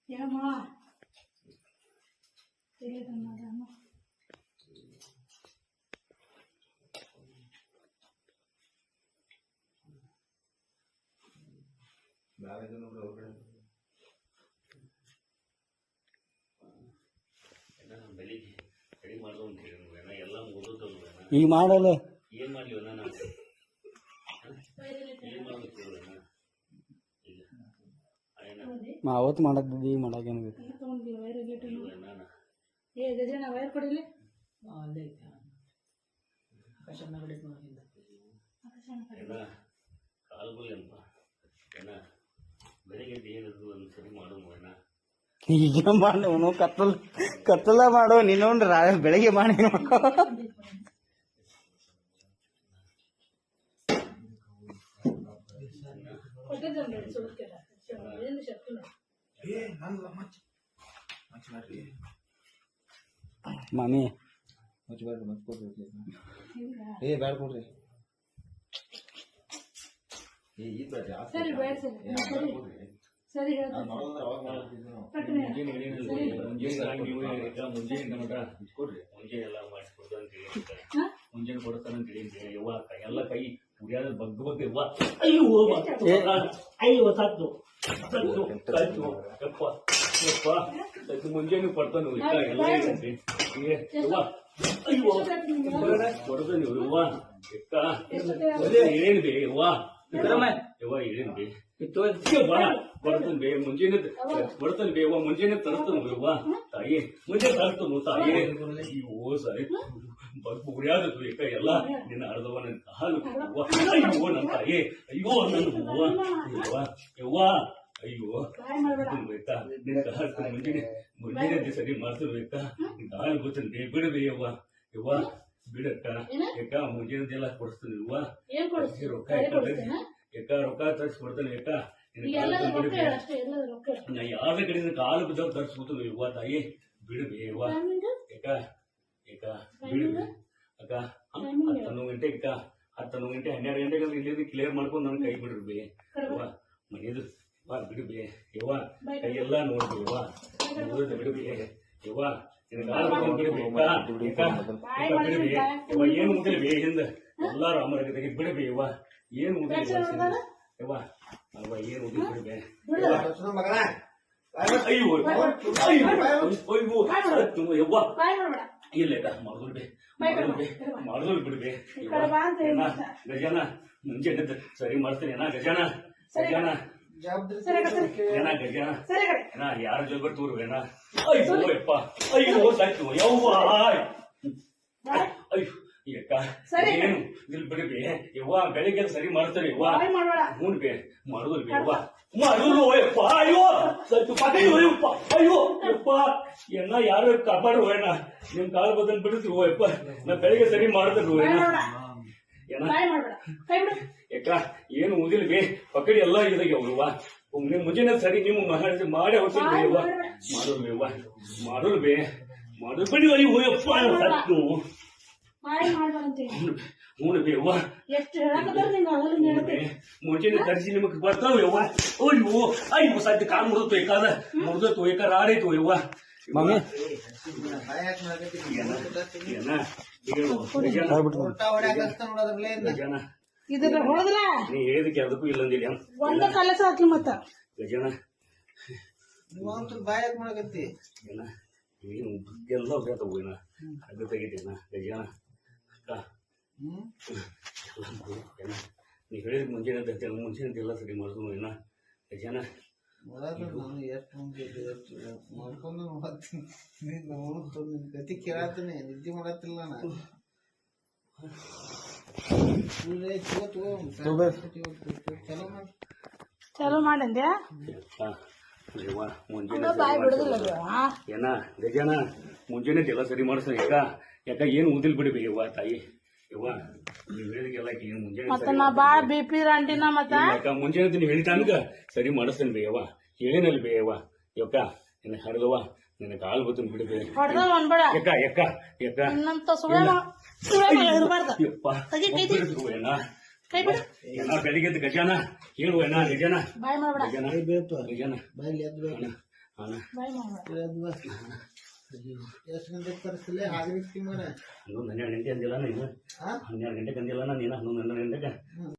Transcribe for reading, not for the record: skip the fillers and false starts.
ఏమా తెలియదన్నారమ్మ ಬೆಳಿಗ್ಗೆ ರೆಡಿ ಮಾಡೋದು ಅಂತ ಹೇಳಿ ಎಲ್ಲ ಮುಗಿದೋದು ಈಗ ಮಾಡಲ್ಲ ಏನ್ ಮಾಡ್ಲಿವ ನಾನು ಏನ್ ಮಾಡ್ಬೇಕು ಅವತ್ತು ಮಾಡಕ್ತಿದ್ದಿ ಈಗ ಮಾಡಾಕೇನು ನಾನು ಏ ಗಜನ ವೈರ್ ಕೊಡಿಲಿ ಏನ ಕಾಲ್ಗುಲ್ಲೇನಪ್ಪ ಏನ ಬೆಳಿಗ್ಗೆ ಏನಿದ್ರು ಒಂದು ಸರಿ ಮಾಡೋಣ ಏನ ಈಗ ಮಾಡೋನು ಕತ್ತಲ ಮಾಡೋ ನೀನೊಂದು ಬೆಳಗ್ಗೆ ಮಾಡಿ ಮಾಮಿ ಏ ಬ್ಯಾಡ ಕೊಡ್ರಿ ಸರಿ ಬೇಡ ಸರಿ ಮುಂಜಾನೆ ಕೊಡ್ತಾನಂತ ಹೇಳಿದ್ದೆ ಯವ್ವ ಎಲ್ಲ ಕೈ ಉರಿಯಾದ ಬಗ್ಗೆ ಬಗ್ಗೆ ಯವ್ವ ಅಯ್ಯೋ ಅಯ್ಯೋ ಸತ್ತು ಸತ್ತು ಸತ್ತು ಯಪ್ಪ ಯಪ್ಪ ಸತ್ತು ಮುಂಜಾನೆ ಕೊಡ್ತಾನೆ ಎಲ್ಲ ಯವ್ವ ಅಯ್ಯೋ ಕೊಡ್ತಾನೆ ಯವ್ವ ಎಕ್ಕ ಏನ್ ಬೇ ಯವ್ವ ಯವ್ವ ಏನ್ ಬೇ ಬರ್ತನ್ ಬೇ ಮುಂಜಾನೆ ಬರ್ತನ್ ಬೇ ಮುಂಜಾನೆ ತರ್ತಾನ ಯವ್ವ ತಾಯಿ ಮುಂಜಾನೆ ತರ್ತನು ತಾಯಿ ಅಯ್ಯೋ ಸರಿ ಉರಿಯಾದದ್ದು ಏಕ ಎಲ್ಲ ನಿನ್ನ ಅರ್ಧವ ನನ್ನ ಕಾಲು ಅಯ್ಯೋ ನನ್ನ ತಾಯಿ ಅಯ್ಯೋ ನನ್ನ ಹೂವ ಯವ್ವ ಯವ್ವ ಅಯ್ಯೋ ಬೇಕಾ ನಿನ್ನ ಕಾಲು ಮುಂಜಾನೆ ಸರಿ ಮಾಡ್ತಿರ್ಬೇಕಾ ನಿನ್ನ ಕಾಲು ಗೊತ್ತಂತೆ ಬಿಡಬೇ ಯವ್ವ ಯವ್ವ ಬಿಡಕ್ಕ ಯಾಕ ಮುಂಜಾನೆದೆಲ್ಲ ಕೊಡಿಸ್ತೀನಿ ಯವ್ವ ರೊಕ್ಕ ಯಾಕ ರೊಕ್ಕ ತರಿಸ್ಕೊಡ್ತಾನೆ ಯಾಕ ನಾ ಯಾರ ಕಡೆಯಿಂದ ಕಾಲು ಬಿದ್ದಾಗ ತರಿಸ್ಕೊತಾನೆ ಯವ್ವ ತಾಯಿ ಬಿಡಬೇ ಯವ್ವ ಯಾಕ ಯಾಕ ಬಿಡಬೇ ಅಕ್ಕ 11 ಗಂಟೆ ಅಕ್ಕ 11 ಗಂಟೆ 12 ಗಂಟೆಗೆ ಇಲ್ಲಿಂದ ಕ್ಲಿಯರ್ ಮಾಡ್ಕೊಂಡು ನನ್ನ ಕೈ ಬಿಡ್ರಿ ಯವ್ವ ಮನೆಯದು ಬಾ ಬಿಡಬೇ ಯವ್ವ ಕೈ ಎಲ್ಲ ನೋಡ್ಬೇ ಯವ್ವ ನೋಡಿದ ಬಿಡಬೇ ಯವ್ವ ಬಿಡಬೇ ಯವ್ವ ಏನು ಮುಗಿಲ್ಬೇ ಹಿಂದ ಎಲ್ಲಾರು ಅಮರಕ್ಕೆ ತೆಗೆದು ಬಿಡಬೇ ಯವ್ವ ಏನು ಮುಗಿಲ್ ಯವ್ವ ಅಲ್ವ ಏನು ಮುಗಿಲ್ ಬಿಡಬೇ ಅಯ್ಯೋ ಯವ್ವ ಇಲ್ಲ ಮಾಡಿದ್ರು ಬಿಡ್ಬೇ ಗಜಾನ ಮುಂಜಾನೆ ಸರಿ ಮಾಡ್ತೀನಿ ಏನ ಗಜಾನ ಗಜಾನ ಏನ ಗಜಾನ ಏನ ಯಾರ ಜೋಬರ್ ತೂರು ಏನ ಅಯ್ಯೋ ಯಪ್ಪ ಅಯ್ಯೋ ಸಾಯ್ತು ಯವ್ವ ಅಯ್ಯೋ ಯಕ್ಕ ಏನು ಇಲ್ಲಿ ಬಿಡ್ಬೇ ಯವ್ವ ಬೆಳಿಗ್ಗೆ ಸರಿ ಮಾಡ್ತಾರೆ ಯವ್ವ ಹೂಣ್ಬೇ ಮಾಡುದಿಲ್ ಬೇ ಯವ್ವ ಮಾಡುದು ಯಪ್ಪ ಅಯ್ಯೋ ಸತ್ತು ಅಯ್ಯೋ ಯಪ್ಪ ಅಯ್ಯೋ ಯಪ್ಪ ಎನ್ನ ಯಾರು ಕಾಪಾಡು ಏನ ನಿಮ್ ಕಾಲು ಬದಲ್ ಬಿಡುತ್ರು ಯಪ್ಪ ನಾ ಬೆಳಿಗ್ಗೆ ಸರಿ ಮಾಡ್ತಾರು ಏನ ಯಾಕ ಏನು ಉದಿಲ್ ಬೇ ಪಕಡಿ ಎಲ್ಲ ಇದಾಗ ಅವ್ರವ್ವ ನಿಮ್ ಮುಂಜಾನೆ ಸರಿ ನೀವು ಮಾಡಿ ಔಷಧ ಬೇವ ಮಾಡೋದು ಬೇವ ಮಾಡೋದು ಬೇ ಮಾಡೋದು ಬಿಡಿ ಅಯ್ಯೋ ಯಪ್ಪ ಸತ್ತು ಹೂನು ಬೇವ ಮುಂಚೆನೆ ತರಿಸಿ ನಿಮಗ್ ಬರ್ತಾವ ಯವ್ವ ಅಯ್ಯೋ ಅಯ್ಯೋ ಸದ್ಯ ಕಾಲ್ ಮುರಿದು ಬೇಕಾದ ಮುರಿದತ್ತು ಏಕ ರಾಡೈತು ಯವ್ವ ಮಮ್ಮಿ ನೀ ಹೇಳಿದಕ್ಕೆ ಅದಕ್ಕೂ ಇಲ್ಲಂದಿಲ್ಲ ಒಂದ ಕಲಸ ಹಾಕಿ ಮತ್ತ ಗಜನ ಬಾಯಾಗ ಮಾಡಕತ್ತಿ ಏನು ಎಲ್ಲ ಹೋಗ್ತಾವ ಏನ ಅದು ತೆಗಿತೇನ ಗಜನ ನೀ ಹೇಳಿದ ಮುಂಜಾನೆ ಮುಂಚೆನೆ ಎಲ್ಲ ಸರಿ ಮಾಡ್ದು ಏನ ಗಜನ ನಾನು ಎಷ್ಟು ಮಾಡ್ಕೊಂಡು ಗತಿ ಕೇಳತ್ತೀನಿ ನಿದ್ದೆ ಮಾಡತ್ತಿಲ್ಲ ನಾನು ಚಲೋ ಮಾಡಂದ್ಯಾ ಏನ ಗಜನ ಮುಂಜಾನೆ ಎಲ್ಲ ಸರಿ ಮಾಡಿಸ್ತಾನೆ ಯಾಕ ಯಾಕ ಏನು ಉದಿಲ್ ಬಿಡ್ಬೇ ಯವ್ವ ತಾಯಿ ಯವ್ವ ನೀವ್ ಹೇಳಿದಕ್ಕೆಲ್ಲ ಏನು ಮತ್ತ ನಾ ಬಾಳ ಬಿಪಿ ರಂಟಿನ ಮತ್ತ ಯಾಕ ಮುಂಜಾನೆ ನೀವು ಹೇಳಿದ ಸರಿ ಮಾಡಿಸ್ತೇನೆ ಬೇ ಯವ್ವ ಹೇಳಿನಲ್ಲಿ ಬೇ ಯವ್ವ ಯಕ್ಕ ನಿನ್ನ ಹರಿದವ್ವ ನಿನ್ನ ಕಾಲು ಬತ್ತನ್ ಬಿಡ್ಬೇ ಯಾಕ ಯಾಕ ಯಾಕ ಯಪ್ಪ ಏನ ಬೆಳಿಗ್ಗೆ ಗಜಾನ ಹೇಳುವ ಗಜಾನ ಗಜಾನ ಗಜಾನ ಅಣ್ಣ ಬಾಯ್ ಮಾಡ ಎಷ್ಟು ಗಂಟೆಗೆ ತರಿಸಲಿ ಹಾಗೆ ಮನೆ 12 ಗಂಟೆ ಅಂದಿಲ್ಲ ನೀನು ಹಾ 12 ಗಂಟೆಗೆ ಅಂದಿಲ್ಲ ನೀನು 12 ಗಂಟೆಗೆ